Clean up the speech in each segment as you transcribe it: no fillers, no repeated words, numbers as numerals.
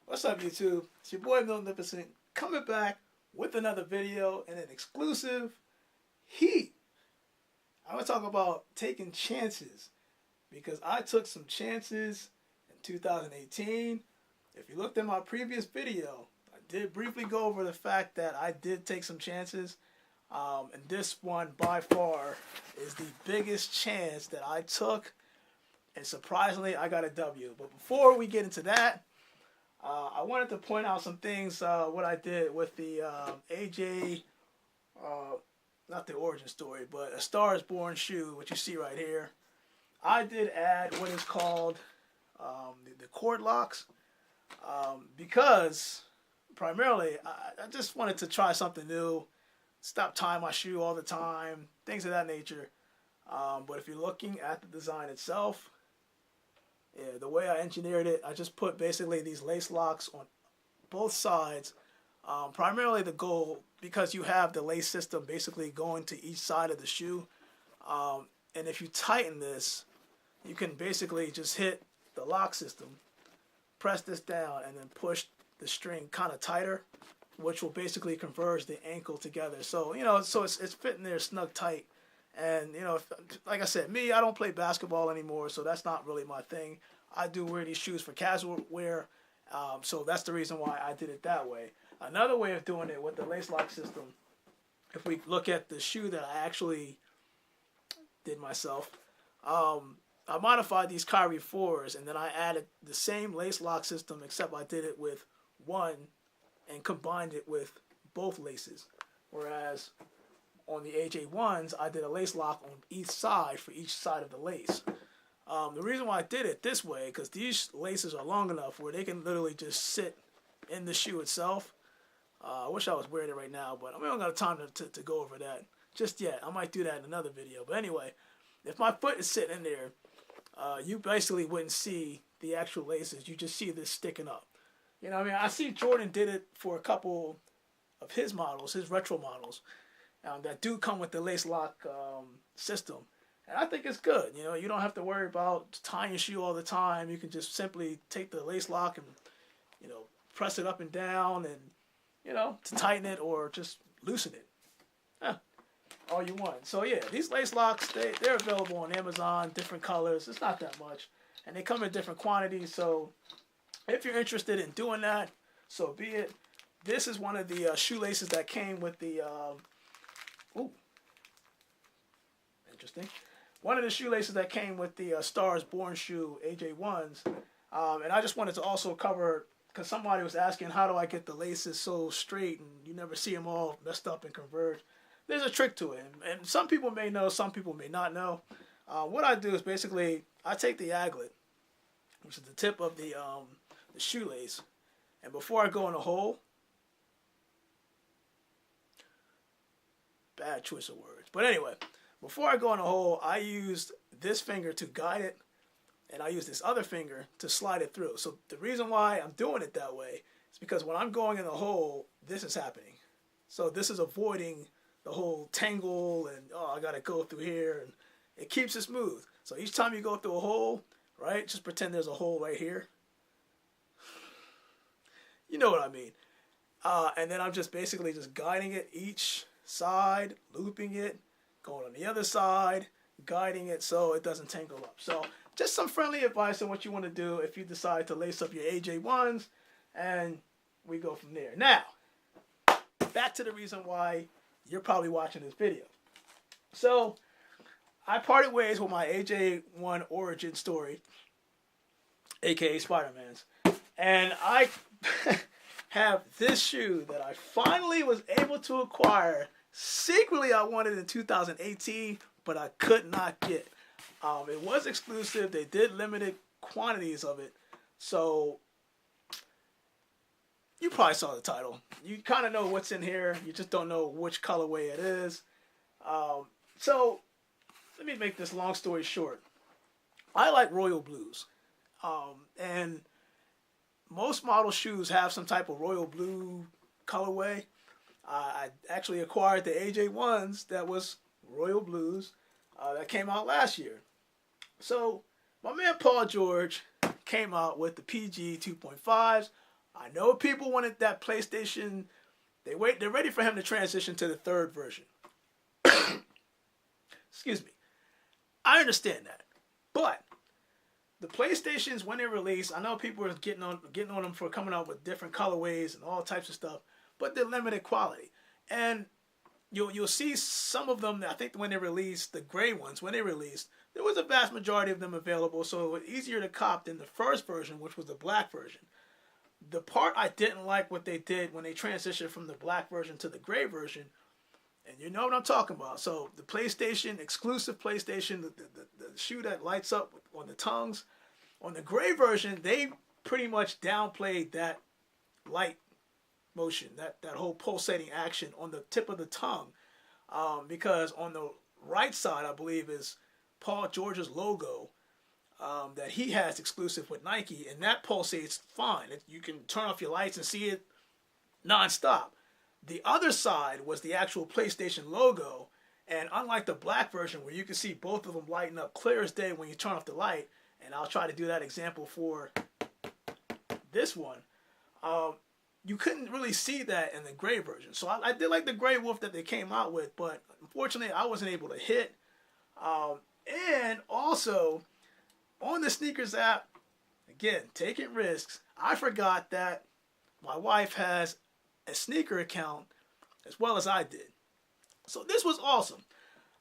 What's up, YouTube? It's your boy Magnificent coming back with another video and an exclusive heat. I want to talk about taking chances because I took some chances in 2018. If you looked at my previous video, I did briefly go over the fact that I did take some chances. And this one by far is the biggest chance that I took. And surprisingly, I got a W. But before we get into that, I wanted to point out some things, what I did with the AJ, not the origin story, but A Star is Born shoe, which you see right here. I did add what is called the cord locks because primarily I just wanted to try something new, stop tying my shoe all the time, things of that nature. But if you're looking at the design itself, yeah, the way I engineered it, I just put basically these lace locks on both sides. Primarily the goal, because you have the lace system basically going to each side of the shoe. And if you tighten this, you can basically just hit the lock system, press this down, and then push the string kind of tighter, which will basically converge the ankle together. So, so it's fitting there snug tight. And, like I said, I don't play basketball anymore, so that's not really my thing. I do wear these shoes for casual wear, so that's the reason why I did it that way. Another way of doing it with the lace lock system, if we look at the shoe that I actually did myself, I modified these Kyrie 4s, and then I added the same lace lock system, except I did it with one and combined it with both laces, whereas on the AJ1s, I did a lace lock on each side for each side of the lace. The reason why I did it this way, because these laces are long enough where they can literally just sit in the shoe itself. I wish I was wearing it right now, but we don't got time to go over that just yet. I might do that in another video. But anyway, if my foot is sitting in there, you basically wouldn't see the actual laces. You just see this sticking up. I see Jordan did it for a couple of his models, his retro models. That do come with the lace lock system. And I think it's good. You don't have to worry about tying your shoe all the time. You can just simply take the lace lock and, press it up and down and, to tighten it or just loosen it. All you want. So yeah, these lace locks, they're available on Amazon, different colors. It's not that much. And they come in different quantities. So if you're interested in doing that, so be it. This is one of the shoelaces that came with the... Ooh, interesting. One of the shoelaces that came with the Star is Born shoe, AJ1s. And I just wanted to also cover, because somebody was asking, how do I get the laces so straight and you never see them all messed up and converged? There's a trick to it. And some people may know, some people may not know. What I do is basically, I take the aglet, which is the tip of the shoelace, and before I go in the hole, bad choice of words. But anyway, before I go in the hole, I used this finger to guide it, and I use this other finger to slide it through. So the reason why I'm doing it that way is because when I'm going in the hole, this is happening. So this is avoiding the whole tangle and, I got to go through here, and it keeps it smooth. So each time you go through a hole, right, just pretend there's a hole right here. You know what I mean. And then I'm just basically just guiding it each side, looping it, going on the other side, guiding it so it doesn't tangle up. So just some friendly advice on what you want to do if you decide to lace up your AJ1s, and we go from there. Now, back to the reason why you're probably watching this video. So I parted ways with my AJ1 origin story, aka Spider-Man's, and I have this shoe that I finally was able to acquire. Secretly, I wanted in 2018, but I could not get. It was exclusive. They did limited quantities of it. So, you probably saw the title. You kind of know what's in here. You just don't know which colorway it is. So, let me make this long story short. I like royal blues. And most model shoes have some type of royal blue colorway. I actually acquired the AJ1s that was royal blues that came out last year. So my man Paul George came out with the PG2.5's. I know people wanted that PlayStation. They're ready for him to transition to the third version. Excuse me. I understand that, but the PlayStations, when they release, I know people are getting on them for coming out with different colorways and all types of stuff, but they're limited quality. And you'll see some of them. I think when they released the gray ones, when they released, there was a vast majority of them available, so it was easier to cop than the first version, which was the black version. The part I didn't like what they did when they transitioned from the black version to the gray version, and you know what I'm talking about. So the PlayStation, exclusive PlayStation, the shoe that lights up on the tongues, on the gray version, they pretty much downplayed that light motion, that whole pulsating action on the tip of the tongue, because on the right side, I believe, is Paul George's logo that he has exclusive with Nike, and that pulsates fine. You can turn off your lights and see it nonstop. The other side was the actual PlayStation logo, and unlike the black version where you can see both of them lighting up clear as day when you turn off the light, and I'll try to do that example for this one, you couldn't really see that in the gray version. So I did like the gray wolf that they came out with, but unfortunately I wasn't able to hit. And also, on the sneakers app, again, taking risks, I forgot that my wife has a sneaker account as well as I did. So this was awesome.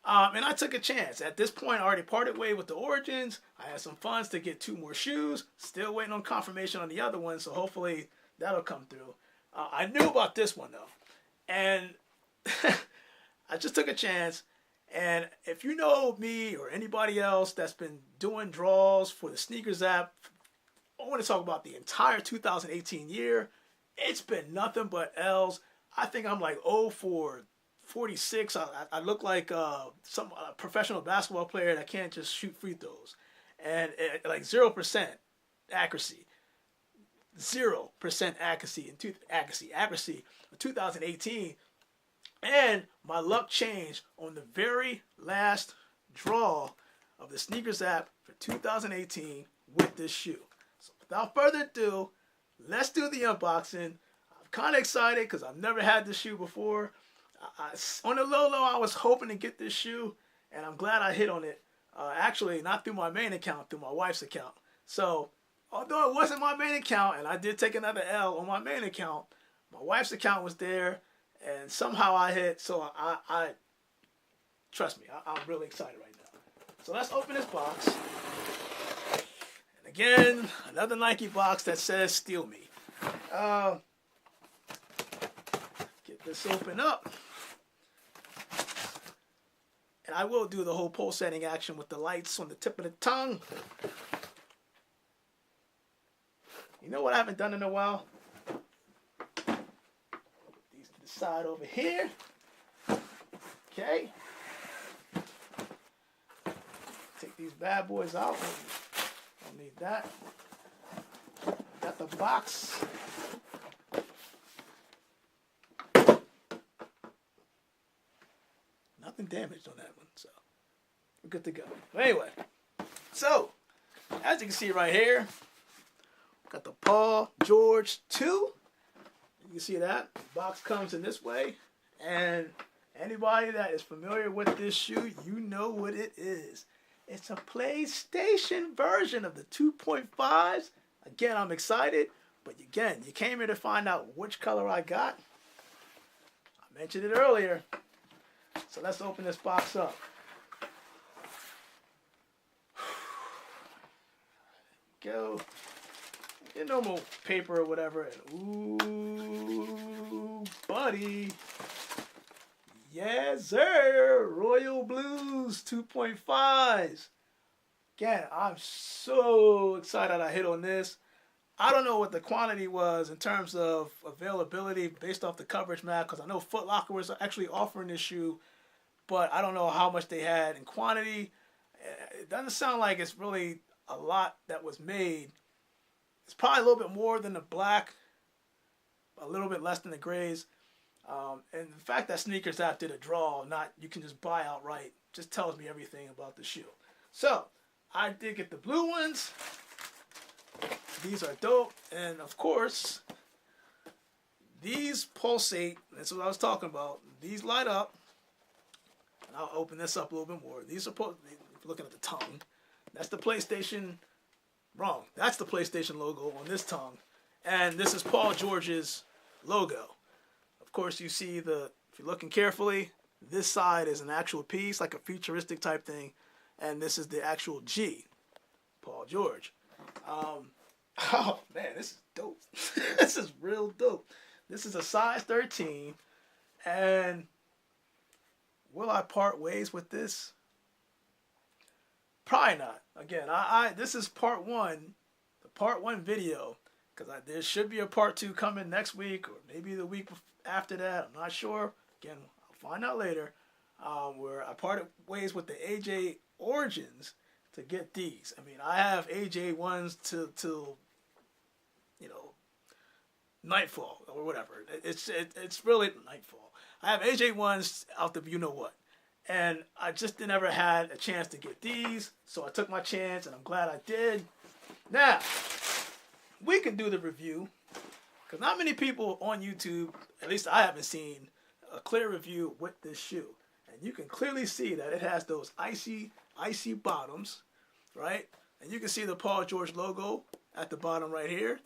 And I took a chance. At this point, I already parted way with the Origins. I had some funds to get 2 more shoes. Still waiting on confirmation on the other one, so hopefully that'll come through. I knew about this one, though. And I just took a chance. And if you know me or anybody else that's been doing draws for the sneakers app, I want to talk about the entire 2018 year. It's been nothing but L's. I think I'm like 0 for 46. I look like some professional basketball player that can't just shoot free throws. And like 0% accuracy. 0% accuracy in 2018. And my luck changed on the very last draw of the sneakers app for 2018 with this shoe. So without further ado, let's do the unboxing. I'm kind of excited because I've never had this shoe before. On the low, I was hoping to get this shoe, and I'm glad I hit on it. Actually, not through my main account, through my wife's account. So, although it wasn't my main account, and I did take another L on my main account, my wife's account was there, and somehow I hit. So I trust me, I'm really excited right now. So let's open this box. And again, another Nike box that says "Steal Me." Get this open up. And I will do the whole pulsating action with the lights on the tip of the tongue. You know what I haven't done in a while? Put these to the side over here. Okay. Take these bad boys out. Don't need that. Got the box. Nothing damaged on that one, so we're good to go. But anyway, so as you can see right here, got the Paul George 2. You can see that the box comes in this way, and anybody that is familiar with this shoe, you know what it is. It's a PlayStation version of the 2.5's. Again, I'm excited, but again, you came here to find out which color I got. I mentioned it earlier. So let's open this box up. Go. Your normal paper or whatever. Ooh, buddy. Yes, sir. Royal Blues 2.5's. Again, I'm so excited I hit on this. I don't know what the quantity was in terms of availability based off the coverage map, because I know Foot Locker was actually offering this shoe, but I don't know how much they had in quantity. It doesn't sound like it's really a lot that was made. It's probably a little bit more than the black, a little bit less than the grays. And the fact that Sneakers App did a draw, not you can just buy outright, just tells me everything about the shoe. So, I did get the blue ones. These are dope. And of course, these pulsate. That's what I was talking about. These light up. And I'll open this up a little bit more. These are looking at the tongue. That's the PlayStation. Wrong. That's the PlayStation logo on this tongue. And this is Paul George's logo. Of course, you see if you're looking carefully, this side is an actual piece, like a futuristic type thing. And this is the actual G, Paul George. Oh, man, this is dope. This is real dope. This is a size 13. And will I part ways with this? Probably not. Again, this is part one, the part one video, because there should be a part two coming next week or maybe the week after that. I'm not sure. Again, I'll find out later. Where I parted ways with the AJ Origins to get these. I mean, I have AJ ones till nightfall or whatever. It's really nightfall. I have AJ ones out the you know what. And I just never had a chance to get these, so I took my chance, and I'm glad I did. Now, we can do the review, because not many people on YouTube, at least I haven't seen, a clear review with this shoe. And you can clearly see that it has those icy bottoms, right? And you can see the Paul George logo at the bottom right here.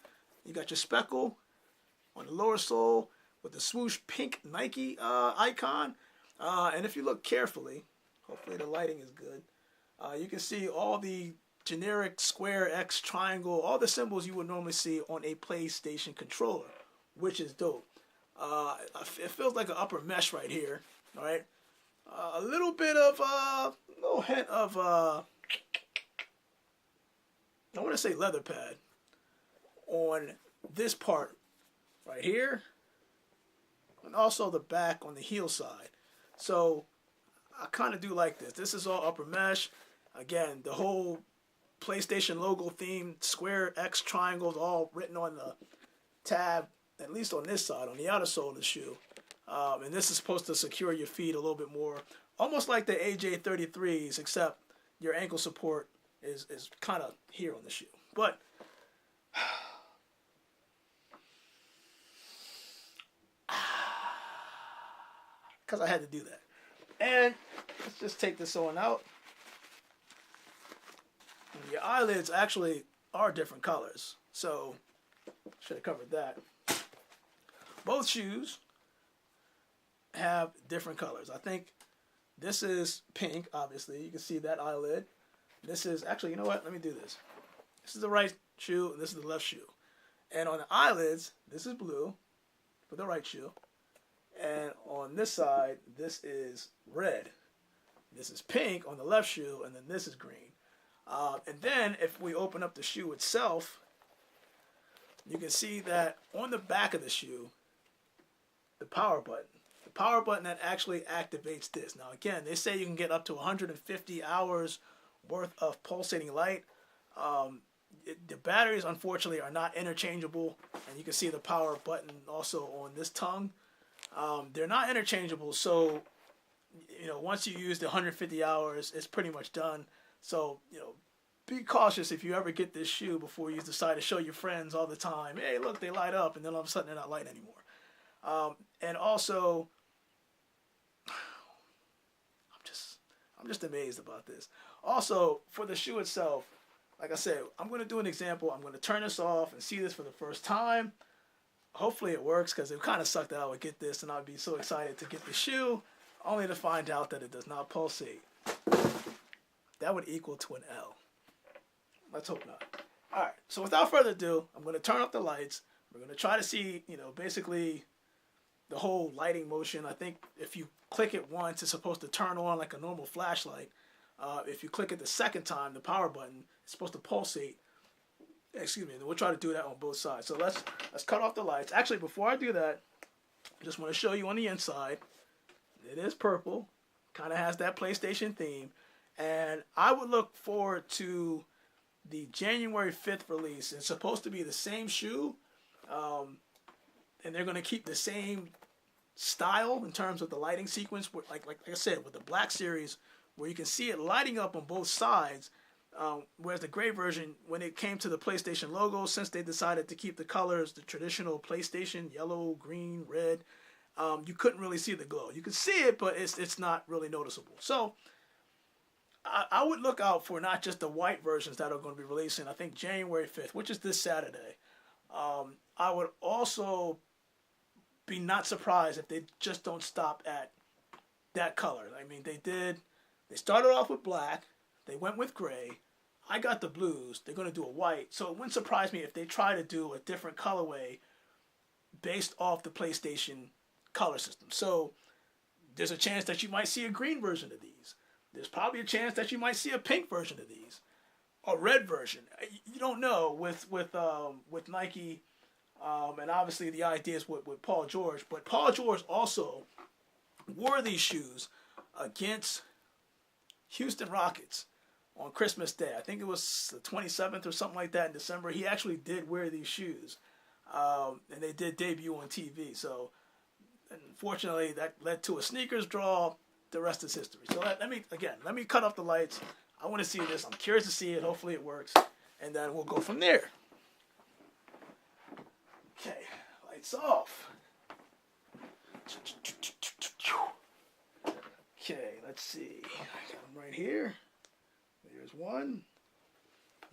You got your speckle on the lower sole with the swoosh pink Nike icon. And if you look carefully, hopefully the lighting is good, you can see all the generic square, X, triangle, all the symbols you would normally see on a PlayStation controller, which is dope. It feels like an upper mesh right here, all right? A little bit of, little hint of, I want to say leather pad on this part right here, and also the back on the heel side. So I kind of do like this. This is all upper mesh. Again, the whole PlayStation logo theme, square, X, triangles, all written on the tab, at least on this side, on the outer sole of the shoe. And this is supposed to secure your feet a little bit more, almost like the AJ33s, except your ankle support is kind of here on the shoe. But because I had to do that. And let's just take this on out. And your eyelids actually are different colors, so should have covered that. Both shoes have different colors. I think this is pink, obviously. You can see that eyelid. This is, actually, you know what? Let me do this. This is the right shoe, and this is the left shoe. And on the eyelids, this is blue for the right shoe. And on this side, this is red. This is pink on the left shoe, and then this is green. And then if we open up the shoe itself, you can see that on the back of the shoe, the power button that actually activates this. Now again, they say you can get up to 150 hours worth of pulsating light. The batteries, unfortunately, are not interchangeable, and you can see the power button also on this tongue. They're not interchangeable, so once you use the 150 hours, it's pretty much done. So be cautious if you ever get this shoe before you decide to show your friends all the time, hey, look, they light up, and then all of a sudden they're not light anymore. And also, I'm just amazed about this. Also, for the shoe itself, like I said, I'm going to do an example. I'm going to turn this off and see this for the first time. Hopefully it works, because it kind of sucked that I would get this and I'd be so excited to get the shoe, only to find out that it does not pulsate. That would equal to an L. Let's hope not. All right, so without further ado, I'm going to turn up the lights. We're going to try to see, basically the whole lighting motion. I think if you click it once, it's supposed to turn on like a normal flashlight. If you click it the second time, the power button, it's supposed to pulsate. Excuse me, and we'll try to do that on both sides. So let's cut off the lights. Actually, before I do that, I just want to show you on the inside. It is purple. Kind of has that PlayStation theme. And I would look forward to the January 5th release. It's supposed to be the same shoe. And they're going to keep the same style in terms of the lighting sequence. Like I said, with the Black Series, where you can see it lighting up on both sides. Whereas the gray version, when it came to the PlayStation logo, since they decided to keep the colors, the traditional PlayStation, yellow, green, red, you couldn't really see the glow. You could see it, but it's not really noticeable. So I would look out for not just the white versions that are going to be releasing, I think January 5th, which is this Saturday. I would also be not surprised if they just don't stop at that color. I mean, they started off with black, they went with gray, I got the blues, they're going to do a white, so it wouldn't surprise me if they try to do a different colorway based off the PlayStation color system. So there's a chance that you might see a green version of these. There's probably a chance that you might see a pink version of these, a red version. You don't know with Nike, and obviously the idea is with Paul George. But Paul George also wore these shoes against Houston Rockets on Christmas Day. I think it was the 27th or something like that in December. He actually did wear these shoes, and they did debut on TV. So unfortunately, that led to a sneakers draw. The rest is history. So let me cut off the lights. I want to see this. I'm curious to see it. Hopefully it works, and then we'll go from there. Okay, lights off. Okay, let's see. I got them right here. There's one.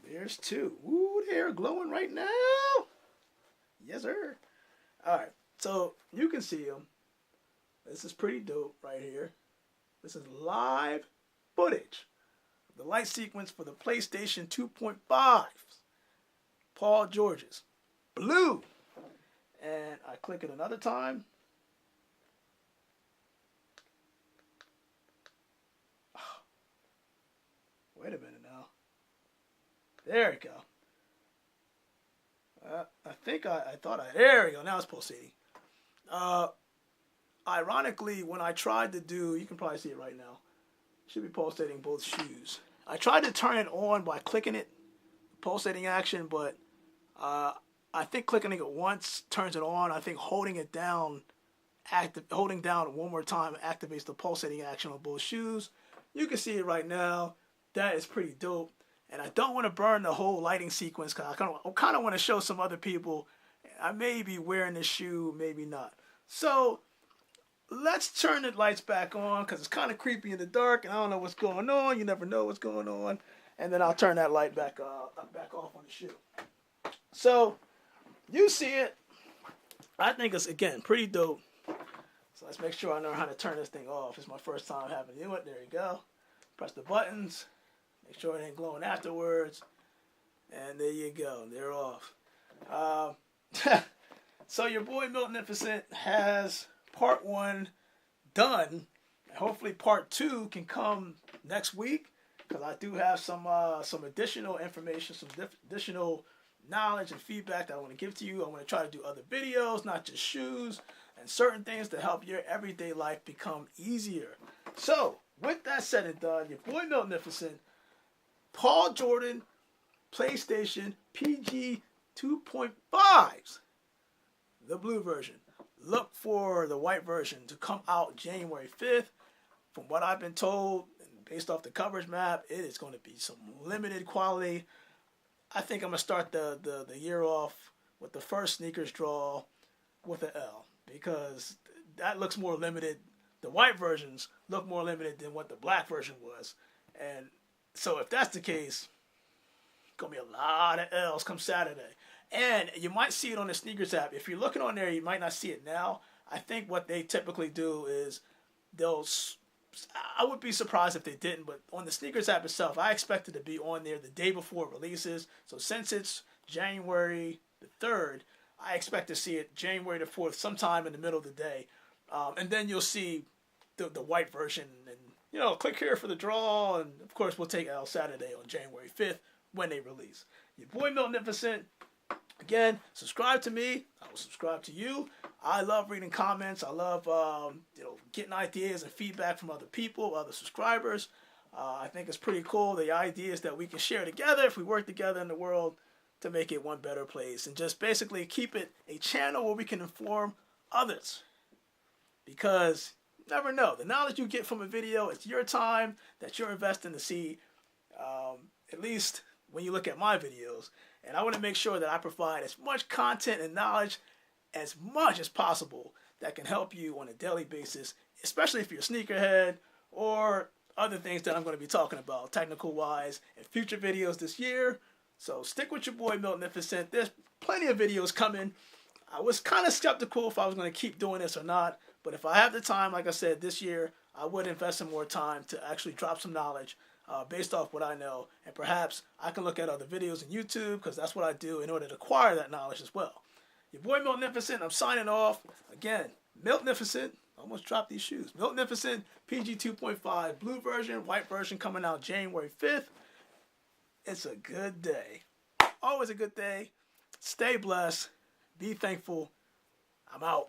There's two. Ooh, they're glowing right now. Yes, sir. All right, so you can see them. This is pretty dope right here. This is live footage of the light sequence for the PlayStation 2.5's Paul George's blue. And I click it another time. Oh, wait a minute now. There we go. I think there we go. Now it's pulsating. Ironically, when I tried to do, you can probably see it right now. Should be pulsating both shoes. I tried to turn it on by clicking it, pulsating action, but I think clicking it once turns it on. I think holding it down, holding down one more time activates the pulsating action on both shoes. You can see it right now. That is pretty dope. And I don't want to burn the whole lighting sequence because I kind of want to show some other people. I may be wearing this shoe, maybe not. So let's turn the lights back on because it's kind of creepy in the dark and I don't know what's going on. You never know what's going on. And then I'll turn that light back off on the shoe. So you see it. I think it's, again, pretty dope. So let's make sure I know how to turn this thing off. It's my first time having to do it. There you go. Press the buttons. Make sure it ain't glowing afterwards. And there you go. They're off. So your boy Magnificent has part 1 done. Hopefully part 2 can come next week because I do have some additional information, some additional knowledge and feedback that I want to give to you. I want to try to do other videos, not just shoes, and certain things to help your everyday life become easier. So with that said and done, your boy Magnificent, Paul Jordan, PlayStation PG2.5's, the blue version. Look for the white version to come out January 5th. From what I've been told, based off the coverage map, it is going to be some limited quality. I think I'm going to start the year off with the first sneakers draw with an L because that looks more limited. The white versions look more limited than what the black version was. And so if that's the case, going to be a lot of L's come Saturday. And you might see it on the sneakers app. If you're looking on there, you might not see it now. I think what they typically do is I would be surprised if they didn't, but on the sneakers app itself, I expect it to be on there the day before it releases. So since it's January the 3rd, I expect to see it January the 4th, sometime in the middle of the day. And then you'll see the white version. And, click here for the draw. And, of course, we'll take L Saturday on January 5th when they release. Your boy Magnificent. Again, subscribe to me. I will subscribe to you. I love reading comments. I love getting ideas and feedback from other people, other subscribers. I think it's pretty cool, the ideas that we can share together if we work together in the world to make it one better place. And just basically keep it a channel where we can inform others. Because you never know. The knowledge you get from a video, it's your time that you're investing to see at least when you look at my videos. And I want to make sure that I provide as much content and knowledge as much as possible that can help you on a daily basis, especially if you're a sneakerhead or other things that I'm going to be talking about technical wise in future videos this year. So stick with your boy Magnificent. There's plenty of videos coming. I was kind of skeptical if I was going to keep doing this or not, but if I have the time, like I said, this year, I would invest some more time to actually drop some knowledge based off what I know, and perhaps I can look at other videos on YouTube, because that's what I do in order to acquire that knowledge as well. Your boy Magnificent, I'm signing off. Again, Magnificent, almost dropped these shoes. Magnificent, PG2.5, blue version, white version coming out January 5th. It's a good day. Always a good day. Stay blessed. Be thankful. I'm out.